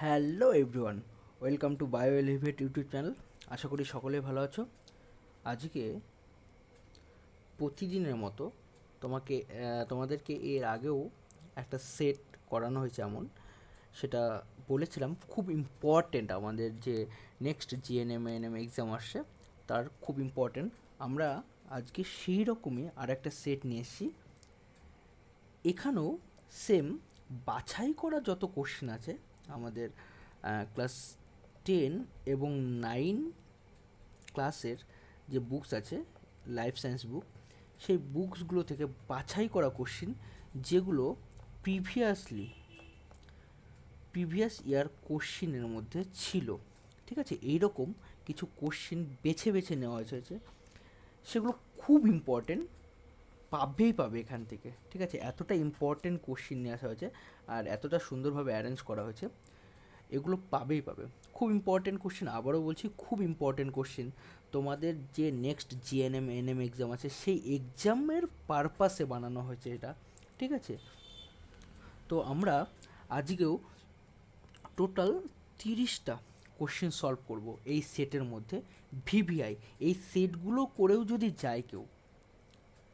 Hello everyone, welcome to Bio Elevate YouTube channel. আশা করি সকলেই ভালো আছো। আজকে প্রতিদিনের মতো তোমাদেরকে এর আগেও একটা সেট করানো হয়েছে, এমন সেটা বলেছিলাম খুব ইম্পর্টেন্ট। আমাদের যে নেক্সট জিএনএম এএনএম এক্সাম আসছে তার খুব ইম্পর্টেন্ট। আমরা আজকে সেই রকমই আর একটা সেট নিয়ে এসেছি। এখানেও সেম বাছাই করা যত কোশ্চেন আছে আমাদের ক্লাস 10 এবং 9 ক্লাসের যে বুকস আছে, লাইফ সায়েন্স বুক, সেই বুকসগুলো থেকে বাছাই করা কোশ্চেন যেগুলো প্রিভিয়াস ইয়ার কোশ্চেনের মধ্যে ছিল। ঠিক আছে, এইরকম কিছু কোশ্চেন বেছে বেছে নেওয়া হয়েছে, সেগুলো খুব ইম্পর্টেন্ট, পাবে এখান থেকে। ঠিক আছে, এতটা ইম্পর্টেন্ট কোশ্চেন নিয়ে আসা হয়েছে আর এতটা সুন্দরভাবে অ্যারেঞ্জ করা হয়েছে, এগুলো পাবে। খুব ইম্পর্টেন্ট কোশ্চেন, আবারও বলছি খুব ইম্পর্টেন্ট কোশ্চেন। তোমাদের যে নেক্সট জিএনএম এনএম এক্সাম আছে সেই এক্সামের পারপাসে বানানো হয়েছে এটা। ঠিক আছে, তো আমরা আজকেও টোটাল 30টা কোশ্চেন সলভ করব এই সেটের মধ্যে। ভিভিআই এই সেটগুলো করেও যদি যায় কেউ,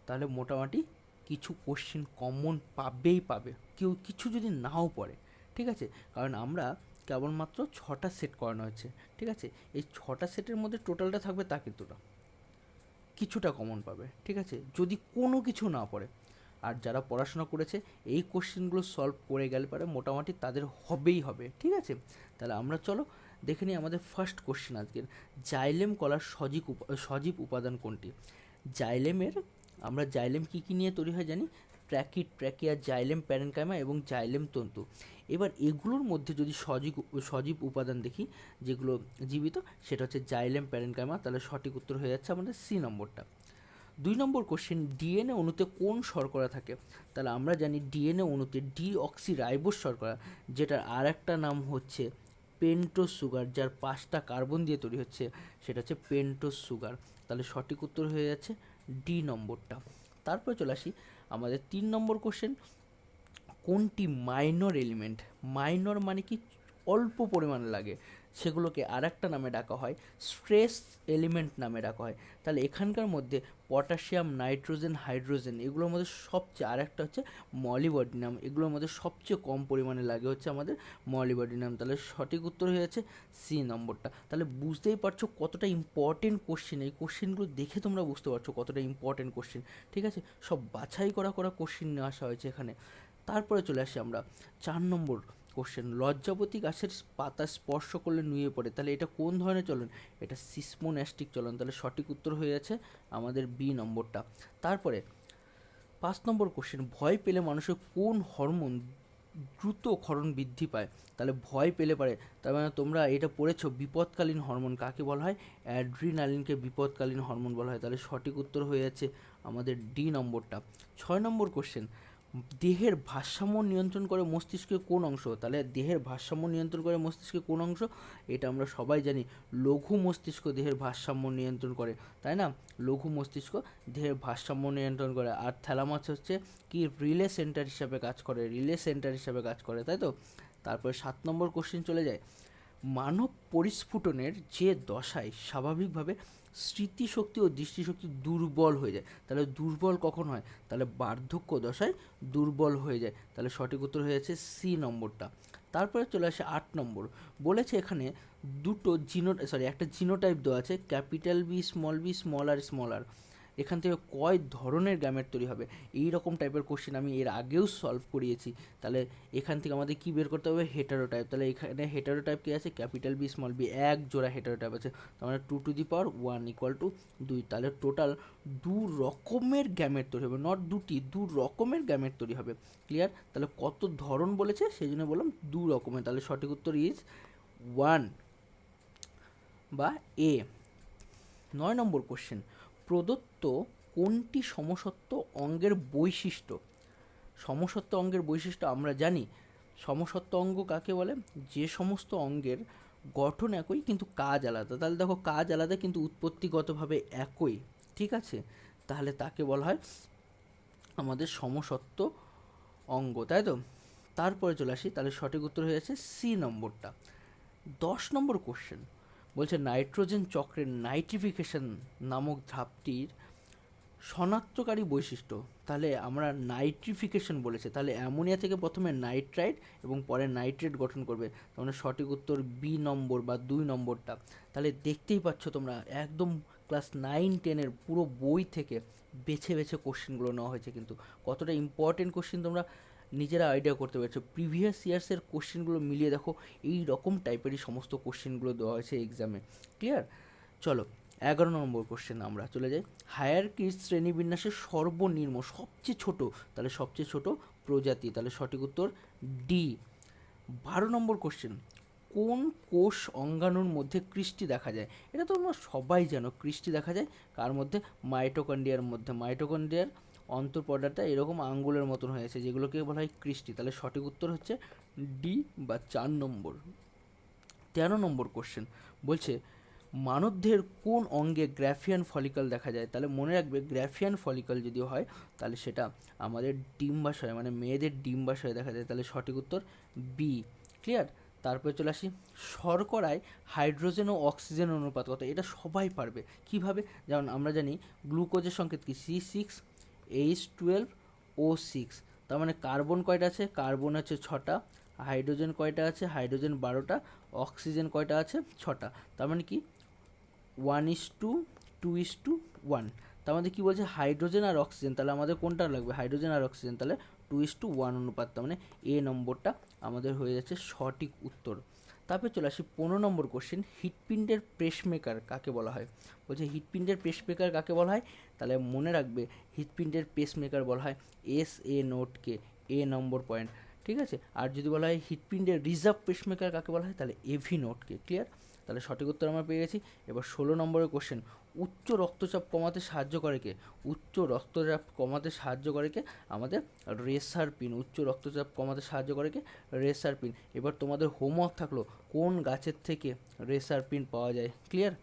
তাহলে মোটামুটি কিছু কোশ্চেন কমন পাবে, কেউ কিছু যদি নাও পড়ে। ঠিক আছে, কারণ আমরা কেবলমাত্র 6টা সেট করানো হয়েছে। ঠিক আছে, এই 6টা সেটের মধ্যে টোটালটা থাকবে তা কিন্তু না, কিছুটা কমন পাবে। ঠিক আছে, যদি কোনো কিছু না পড়ে, আর যারা পড়াশোনা করেছে এই কোশ্চেনগুলো সলভ করে গেলে পারে মোটামুটি তাদের হবেই। ঠিক আছে, তাহলে আমরা চলো দেখে নিই আমাদের ফার্স্ট কোশ্চেন আজকের। জাইলেম কলার সজীব উপাদান কোনটি? জাইলেমের আমরা জাইলেম কী কী নিয়ে তৈরি হয় জানি, ট্র্যাকিয়া, জাইলেম প্যারেনকাইমা এবং জাইলেম তন্তু। এবার এগুলোর মধ্যে যদি সজীব উপাদান দেখি যেগুলো জীবিত, সেটা হচ্ছে জাইলেম প্যারেনকাইমা, তাহলে সঠিক উত্তর হয়ে যাচ্ছে আমাদের সি নম্বরটা। 2 নম্বর কোশ্চেন, ডিএনএ অণুতে কোন শর্করা থাকে? তাহলে আমরা জানি ডিএনএ অণুতে ডিঅক্সিরাইবোজ শর্করা, যেটার আর একটা নাম হচ্ছে পেন্টোজ সুগার, যার 5টা কার্বন দিয়ে তৈরি হচ্ছে, সেটা হচ্ছে পেন্টোজ সুগার। তাহলে সঠিক উত্তর হয়ে যাচ্ছে ডি নম্বরটা। তারপরে চলে আসি আমাদের 3 নম্বর কোশ্চেন, কোনটি মাইনর এলিমেন্ট? মাইনর মানে কি অল্প পরিমাণে লাগে, সেগুলোকে আর একটা নামে ডাকা হয় স্ট্রেস এলিমেন্ট নামে ডাকা হয়। তাহলে এখানকার মধ্যে পটাশিয়াম, নাইট্রোজেন, হাইড্রোজেন, এগুলোর মধ্যে সবচেয়ে, আর একটা হচ্ছে মলিবডিনাম, এগুলোর মধ্যে সবচেয়ে কম পরিমাণে লাগে হচ্ছে আমাদের মলিবডিনাম। তাহলে সঠিক উত্তর হয়ে যাচ্ছে সি নম্বরটা। তাহলে বুঝতেই পারছো কতটা ইম্পর্টেন্ট কোশ্চেন, এই কোশ্চেনগুলো দেখে তোমরা বুঝতে পারছো কতটা ইম্পর্টেন্ট কোশ্চেন। ঠিক আছে, সব বাছাই করা কোশ্চেন নিয়ে আসা হয়েছে এখানে। তারপরে চলে আসি আমরা 4 নম্বর কোশ্চেন, লজ্জাবতী গাছের পাতা স্পর্শ করলে নুয়ে পড়ে, তাহলে এটা কোন ধরনের চলন? এটা সিসমোন্যাস্টিক চলন। তাহলে সঠিক উত্তর হয়ে যাচ্ছে আমাদের বি নম্বরটা। তারপরে 5 নম্বর কোশ্চেন, ভয় পেলে মানুষের কোন হরমোন দ্রুত ক্ষরণ বৃদ্ধি পায়? তাহলে ভয় পেলে পারে, তার মানে তোমরা এটা পড়েছো বিপদকালীন হরমোন কাকে বলা হয়? অ্যাড্রিনালিনকে বিপদকালীন হরমোন বলা হয়। তাহলে সঠিক উত্তর হয়ে যাচ্ছে আমাদের ডি নম্বরটা। 6 নম্বর কোশ্চেন, দেহের ভারসাম্য নিয়ন্ত্রণ করে মস্তিষ্কের কোন অংশ? তাহলে দেহের ভারসাম্য নিয়ন্ত্রণ করে মস্তিষ্কের কোন অংশ? এটা আমরা সবাই জানি, লঘু মস্তিষ্ক দেহের ভারসাম্য নিয়ন্ত্রণ করে, তাই না? লঘু মস্তিষ্ক দেহের ভারসাম্য নিয়ন্ত্রণ করে। আর থ্যালামাস হচ্ছে কি রিলে সেন্টার হিসাবে কাজ করে, তাই তো? তারপরে 7 নম্বর কোশ্চেন চলে যায়, মানব পরিস্ফুটনের যে দশায় স্বাভাবিকভাবে স্মৃতিশক্তি ও দৃষ্টিশক্তি দুর্বল হয়ে যায়, তাহলে দুর্বল কখন হয়? তাহলে বার্ধক্য দশায় দুর্বল হয়ে যায়। তাহলে সঠিক উত্তর হয়ে যাচ্ছে সি নম্বরটা। তারপরে চলে আসে 8 নম্বর, বলেছে এখানে একটা জিনোটাইপ দেওয়া আছে, ক্যাপিটাল বি, স্মল আর। এখান থেকে কয় ধরনের গ্যামেট তৈরি হবে? এই রকম টাইপের কোশ্চেন আমি এর আগেও সলভ করিয়েছি। তাহলে এখান থেকে আমাদের কি বের করতে হবে? হেটারোটাইপ। তাহলে এখানে হেটারোটাইপ কি আছে? ক্যাপিটাল বি, স্মল বি, এক জোড়া হেটারোটাইপ আছে, তার মানে 2⁴ = 2। তাহলে টোটাল 2 রকমের গ্যামেট তৈরি হবে, নট দুটি, 2 রকমের গ্যামেট তৈরি হবে। ক্লিয়ার? তাহলে কত ধরন বলেছে সেই জন্য বললাম 2 রকমের। তাহলে সঠিক উত্তর ইজ 1 বা এ। 9 নম্বর কোশ্চেন, প্রদত্ত কোনটি সমসত্ব অঙ্গের বৈশিষ্ট্য? সমসত্ব অঙ্গের বৈশিষ্ট্য আমরা জানি, সমসত্ব অঙ্গ কাকে বলে? যে সমস্ত অঙ্গের গঠন একই কিন্তু কাজ আলাদা। তাহলে দেখো, কাজ আলাদা কিন্তু উৎপত্তিগতভাবে একই। ঠিক আছে, তাহলে তাকে বলা হয় আমাদের সমসত্ব অঙ্গ, তাই তো? তারপরে চলে আসি, তাহলে সঠিক উত্তর হয়ে যাচ্ছে সি নম্বরটা। 10 নম্বর কোশ্চেন বলছে নাইট্রোজেন চক্রের নাইট্রিফিকেশন নামক ধাপটির শনাক্তকারী বৈশিষ্ট্য। তাহলে আমরা নাইট্রিফিকেশন বলেছে, তাহলে অ্যামোনিয়া থেকে প্রথমে নাইট্রাইট এবং পরে নাইট্রেট গঠন করবে, তার মানে সঠিক উত্তর বি নম্বর বা 2 নম্বরটা। তাহলে দেখতেই পাচ্ছ তোমরা একদম ক্লাস 9-10-এর পুরো বই থেকে বেছে বেছে কোশ্চেনগুলো নেওয়া হয়েছে, কিন্তু কতটা ইম্পর্টেন্ট কোশ্চেন তোমরা নিজেরা আইডিয়া করতে পারছো। প্রিভিয়াস ইয়ার্সের কোশ্চেনগুলো মিলিয়ে দেখো, এই রকম টাইপেরই সমস্ত কোশ্চেনগুলো দেওয়া হয়েছে এক্সামে। ক্লিয়ার? চলো 11 নম্বর কোশ্চেন আমরা চলে যাই। হায়ারকির শ্রেণীবিন্যাসের সর্বনিম্ন সবচেয়ে ছোট, তাহলে সবচেয়ে ছোট প্রজাতি, তাহলে সঠিক উত্তর ডি। 12 নম্বর কোশ্চেন, কোন কোষ অঙ্গাণুর মধ্যে কৃষ্টি দেখা যায়? এটা তো তোমরা সবাই জানো, কৃষ্টি দেখা যায় কার মধ্যে? মাইটোকন্ড্রিয়ার মধ্যে। মাইটোকন্ড্রিয়ার অন্তঃপর্দাটা এরকম আঙ্গুলের মতন হয়েছে, যেগুলোকে বলা হয় কৃষ্টি, তাহলে সঠিক উত্তর হচ্ছে ডি বা 4 নম্বর। 13 নম্বর কোশ্চেন বলছে মানবদেহের কোন অঙ্গে গ্রাফিয়ান ফলিকল দেখা যায়? তাহলে মনে রাখবে, গ্রাফিয়ান ফলিকল যদি হয় তাহলে সেটা আমাদের ডিম্বাশয় মানে মেয়েদের ডিম্বাশয়ে দেখা যায়, তাহলে সঠিক উত্তর বি। ক্লিয়ার? তারপরে চলে আসি, শর্করায় হাইড্রোজেন ও অক্সিজেন অনুপাত কত? এটা সবাই পারবে। কিভাবে? যেমন আমরা জানি গ্লুকোজের সংকেত কি? C6H12O6। তার মানে কার্বন কয়টা আছে? কার্বন আছে 6টা। হাইড্রোজেন কয়টা আছে? হাইড্রোজেন 12টা। অক্সিজেন কয়টা আছে? 6টা। তার মানে কি 1:2:1। তার মধ্যে কী বলছে? হাইড্রোজেন আর অক্সিজেন, তাহলে আমাদের কোনটা লাগবে? হাইড্রোজেন আর অক্সিজেন, তাহলে 2:1 অনুপাত, তার মানে এ নম্বরটা আমাদের হয়ে যাচ্ছে সঠিক উত্তর। তারপরে চলে আসি 15 নম্বর কোশ্চেন, হৃৎপিণ্ডের পেসমেকার কাকে বলা হয়? বলছে হৃৎপিণ্ডের পেসমেকার কাকে বলা হয়? তাহলে মনে রাখবে, হৃৎপিণ্ডের পেসমেকার বলা হয় SA নোটকে, এ নম্বর পয়েন্ট। ঠিক আছে? আর যদি বলা হয় হৃৎপিণ্ডের রিজার্ভ পেসমেকার কাকে বলা হয়? তাহলে AV নোটকে। ক্লিয়ার? তাহলে সঠিক উত্তর আমরা পেয়ে গেছি। এবার 16 নম্বরের কোশ্চেন, উচ্চ রক্তচাপ কমাতে সাহায্য করে কে? উচ্চ রক্তচাপ কমাতে সাহায্য করে কে? আমাদের রেসারপিন। উচ্চ রক্তচাপ কমাতে সাহায্য করে কে? রেসারপিন। এবার তোমাদের হোমওয়ার্ক থাকলো, কোন গাছের থেকে রেসারপিন পাওয়া যায়? ক্লিয়ার?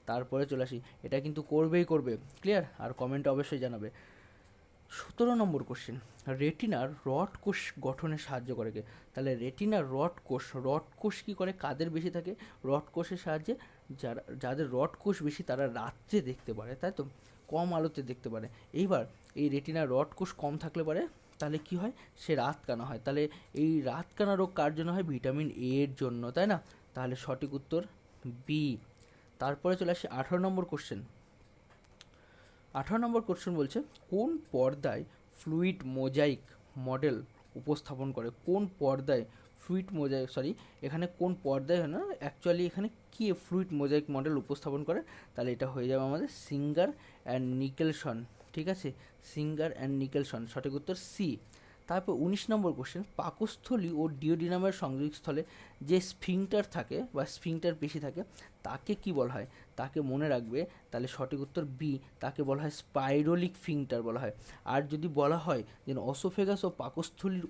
তারপরে চলে আসি, এটা কিন্তু করবেই করবে। ক্লিয়ার? আর কমেন্টে অবশ্যই জানাবে। 17 নম্বর কোশ্চেন, রেটিনার রড কোষ গঠনে সাহায্য করে কে? তাহলে রেটিনার রড কোষ কী করে? কাদের বেশি থাকে? রড কোষের সাহায্যে যাদের রড কোষ বেশি তারা রাত্রে দেখতে পারে, তাই তো, কম আলোতে দেখতে পারে। এইবার এই রেটিনার রড কোষ কম থাকলে পারে, তাহলে কি হয়? সে রাতকানা হয়। তাহলে এই রাতকানা রোগ কার জন্য হয়? ভিটামিন এ এর জন্য, তাই না? তাহলে সঠিক উত্তর বি। তারপরে চলে আসি 18 নম্বর কোশ্চেন। 18 নম্বর কোশ্চেন বলছে কোন পর্দায় ফ্লুইড মোজাইক মডেল উপস্থাপন করে? কোন পর্দায় ফ্লুইড মোজাইক, এখানে কোন পর্দায় হয় না, অ্যাকচুয়ালি এখানে কি ফ্লুইড মোজাইক মডেল উপস্থাপন করে? তাহলে এটা হয়ে যাবে আমাদের সিঙ্গার অ্যান্ড নিকেলসন। ঠিক আছে? সিঙ্গার অ্যান্ড নিকেলসন, সঠিক উত্তর সি। তারপর 19 নম্বর কোশ্চেন, পাকস্থলী ও ডিওডিনামের সংযোগস্থলে যে স্ফিংটার থাকে বা স্ফিংটার পেশি থাকে তাকে কি বলা হয়? তাকে মনে রাখবে, তাহলে সঠিক উত্তর বি, তাকে বলা হয় স্পাইরোলিক ফিংটার বলা হয়। আর যদি বলা হয় যে অসোফেগাস ও পাকস্থলীর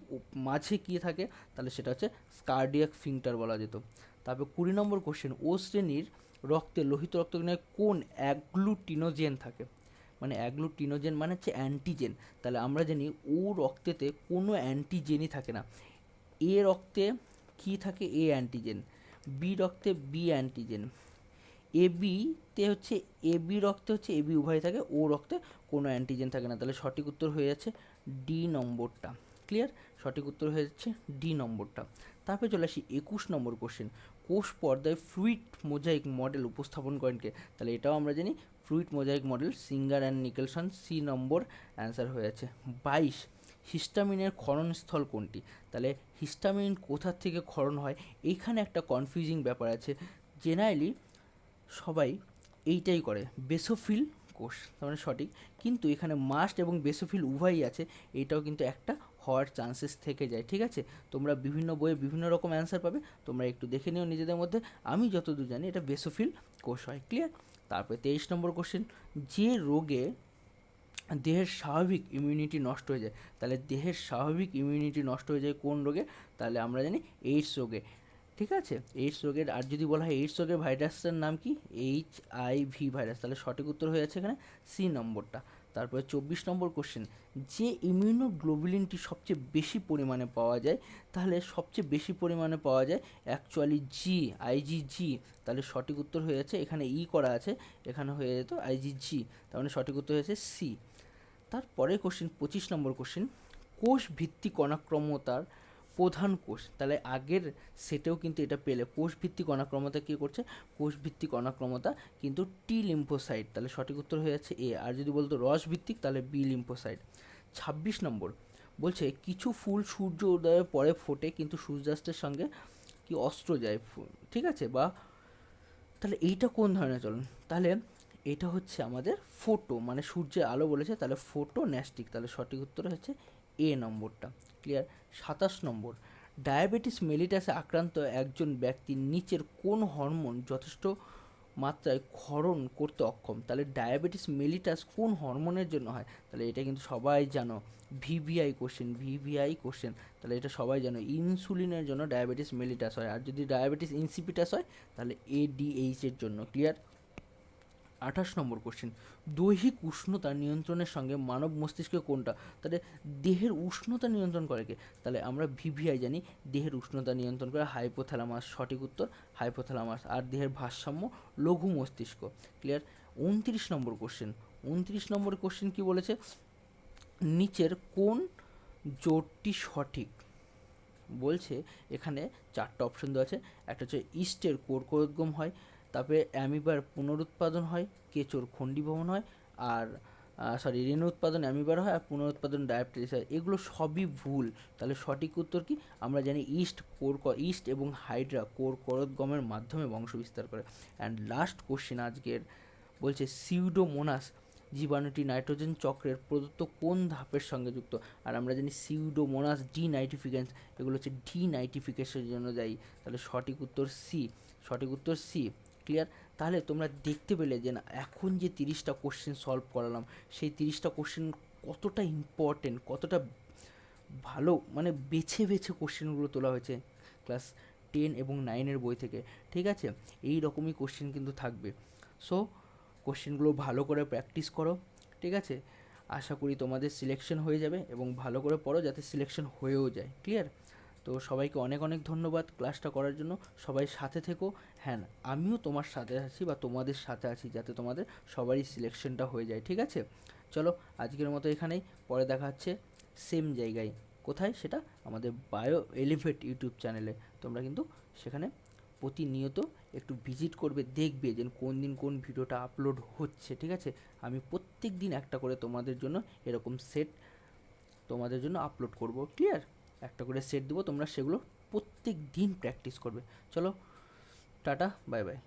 মাঝে কী থাকে, তাহলে সেটা হচ্ছে কার্ডিয়াক ফিংটার বলা যেত। তারপর 20 নম্বর কোশ্চেন, ও শ্রেণীর রক্তে লোহিত রক্তকণিকায় কোন অ্যাগ্লুটিনোজেন থাকে? মানে অ্যাগ্লুটিনোজেন মানে হচ্ছে অ্যান্টিজেন। তাহলে আমরা জানি ও রক্তেতে কোনো অ্যান্টিজেনই থাকে না। এ রক্তে কী থাকে? এ অ্যান্টিজেন। বি রক্তে বি অ্যান্টিজেন। এবিতে হচ্ছে এবি রক্তে হচ্ছে এবি উভয় থাকে, ও রক্তে কোনো অ্যান্টিজেন থাকে না। তাহলে সঠিক উত্তর হয়ে যাচ্ছে ডি নম্বরটা। ক্লিয়ার? সঠিক উত্তর হয়ে যাচ্ছে ডি নম্বরটা। তারপরে চলে আসি 21 নম্বর কোশ্চেন, কোষ পর্দায় ফ্লুইড মোজাইক মডেল উপস্থাপন করেন কে? তাহলে এটাও আমরা জানি fluid mosaic model Singer and Nicolson, C number answer হয়ে যাচ্ছে। 22, হিস্টামিনের ক্ষরণস্থল কোনটি? তাহলে হিস্টামিন কোথার থেকে ক্ষরণ হয়? এইখানে একটা কনফিউজিং ব্যাপার আছে। জেনারেলি সবাই এইটাই করে, বেসোফিল কোষ, তার মানে সঠিক, কিন্তু এখানে মাস্ট এবং বেসোফিল উভয়ই আছে, এইটাও কিন্তু একটা হওয়ার চান্সেস থেকে যায়। ঠিক আছে? তোমরা বিভিন্ন বইয়ে বিভিন্ন রকম অ্যান্সার পাবে, তোমরা একটু দেখে নিও নিজেদের মধ্যে। আমি যতদূর জানি এটা বেসোফিল কোষ হয়। ক্লিয়ার? তারপরে 23 নম্বর কোশ্চেন, যে রোগে দেহের স্বাভাবিক ইমিউনিটি নষ্ট হয়ে যায়, তাহলে দেহের স্বাভাবিক ইমিউনিটি নষ্ট হয়ে যায় কোন রোগে? তাহলে আমরা জানি এইডস রোগে। ঠিক আছে? এইডস রোগের, আর যদি বলা হয় এইডস রোগের ভাইরাসটার নাম কি? HIV virus. তাহলে সঠিক উত্তর হয়ে যাচ্ছে এখানে সি নম্বরটা। তারপরে 24 নম্বর কোশ্চেন, যে ইমিউনোগ্লোবুলিনটি সবচেয়ে বেশি পরিমাণে পাওয়া যায়, তাহলে সবচেয়ে বেশি পরিমাণে পাওয়া যায় অ্যাকচুয়ালি আইজিজি। তাহলে সঠিক উত্তর হয়ে যাচ্ছে, এখানে করা আছে, এখানে হয়ে যেত আইজিজি, তার মানে সঠিক উত্তর হয়েছে সি। তারপরে কোশ্চেন 25 নম্বর কোশ্চেন, কোষ ভিত্তিক অনাক্রম্যতার প্রধান কোষ। তাহলে আগের সেটেও কিন্তু এটা পেলে, কোষ ভিত্তিক অনাক্রম্যতা কী করছে, কোষ ভিত্তিক অনাক্রম্যতা কিন্তু টি লিম্ফোসাইট, তাহলে সঠিক উত্তর হয়ে যাচ্ছে এ। আর যদি বলতো রস ভিত্তিক, তাহলে বি লিম্ফোসাইট। 26 নম্বর বলছে, কিছু ফুল সূর্য উদয়ের পরে ফোটে কিন্তু সূর্যাস্তের সঙ্গে কি অস্ত্র যায়, ঠিক আছে, বা তাহলে এইটা কোন ধরনের চলন, তাহলে এটা হচ্ছে আমাদের ফোটো, মানে সূর্যের আলো বলেছে, তাহলে ফোটো ন্যাস্টিক, তাহলে সঠিক উত্তর হচ্ছে এ নম্বরটা। ক্লিয়ার। 27 নম্বর, ডায়াবেটিস মেলিটাসে আক্রান্ত একজন ব্যক্তির নিচের কোন হরমোন যথেষ্ট মাত্রায় ক্ষরণ করতে অক্ষম। তাহলে ডায়াবেটিস মেলিটাস কোন হরমোনের জন্য হয়, তাহলে এটা কিন্তু সবাই জানো, ভিভিআই কোশ্চেন, তাহলে এটা সবাই জানো, ইনসুলিনের জন্য ডায়াবেটিস মেলিটাস হয়। আর যদি ডায়াবেটিস ইনসিপিটাস হয়, তাহলে এডিএইচ এর জন্য। ক্লিয়ার। 28 নম্বর কোশ্চেন, দৈহিক উষ্ণতা নিয়ন্ত্রণের সঙ্গে মানব মস্তিষ্ক কোনটা, তাহলে দেহের উষ্ণতা নিয়ন্ত্রণ করে কে, তাহলে আমরা ভিভিআই জানি, দেহের উষ্ণতা নিয়ন্ত্রণ করে হাইপোথ্যালামাস, সঠিক উত্তর হাইপোথ্যালামাস। আর দেহের ভারসাম্য লঘু মস্তিষ্ক। ক্লিয়ার। 29 নম্বর কোশ্চেন, 29 নম্বর কোশ্চেন কি বলেছে, নিচের কোন জোটটি সঠিক, বলছে এখানে 4টা অপশন দেওয়া আছে, একটা হচ্ছে ইস্টের কোরকোরোদ্গম হয়, তারপরে অ্যামিবার পুনরুৎপাদন হয়, কেঁচোর খণ্ডীভবন হয়, আর রেণু উৎপাদন অ্যামিবার হয়, আর পুনরুৎপাদন ডায়াবেটিস হয়। এগুলো সবই ভুল, তাহলে সঠিক উত্তর কি, আমরা জানি ইস্ট এবং হাইড্রা কোরকোরোদ্গমের মাধ্যমে বংশবিস্তার করে। অ্যান্ড লাস্ট কোশ্চেন আজকের, বলছে সিউডোমোনাস জীবাণুটি নাইট্রোজেন চক্রের প্রদত্ত কোন ধাপের সঙ্গে যুক্ত, আর আমরা জানি সিউডোমোনাস ডিনাইট্রিফিকেশন, এগুলো হচ্ছে ডিনাইট্রিফিকেশনের জন্য দায়ী, তাহলে সঠিক উত্তর সি, সঠিক উত্তর সি। ক্লিয়ার। তাহলে তোমরা দেখতে পেলে যে না, এখন যে 30টা কোশ্চেন সলভ করালাম, সেই 30টা কোশ্চেন কতটা ইম্পর্টেন্ট, কতটা ভালো, মানে বেছে বেছে কোশ্চেনগুলো তোলা হয়েছে ক্লাস 10 এবং 9-এর বই থেকে, ঠিক আছে। এই রকমই কোশ্চেন কিন্তু থাকবে। সো কোশ্চেনগুলো ভালো করে প্র্যাকটিস করো, ঠিক আছে। আশা করি তোমাদের সিলেকশন হয়ে যাবে, এবং ভালো করে পড়ো যাতে সিলেকশন হয়েও যায়। ক্লিয়ার। তো সবাইকে অনেক অনেক ধন্যবাদ ক্লাসটা করার জন্য, সবাই সাথে থেকো। হ্যাঁ, আমিও তোমার সাথে আছি বা তোমাদের সাথে আছি, যাতে তোমাদের সবারই সিলেকশনটা হয়ে যায়, ঠিক আছে। চলো আজকের মতো এখানেই, পরে দেখা হচ্ছে সেম জায়গায়। কোথায় সেটা, আমাদের বায়ো এলিভেট ইউটিউব চ্যানেলে। তোমরা কিন্তু সেখানে প্রতিনিয়ত একটু ভিজিট করবে, দেখবে যে কোন দিন কোন ভিডিওটা আপলোড হচ্ছে, ঠিক আছে। আমি প্রত্যেক দিন একটা করে তোমাদের জন্য এরকম সেট তোমাদের জন্য আপলোড করব। ক্লিয়ার। একটা করে সেট দেবো, তোমরা সেগুলো প্রত্যেক দিন প্র্যাকটিস করবে। চলো, টাটা, বাই বাই।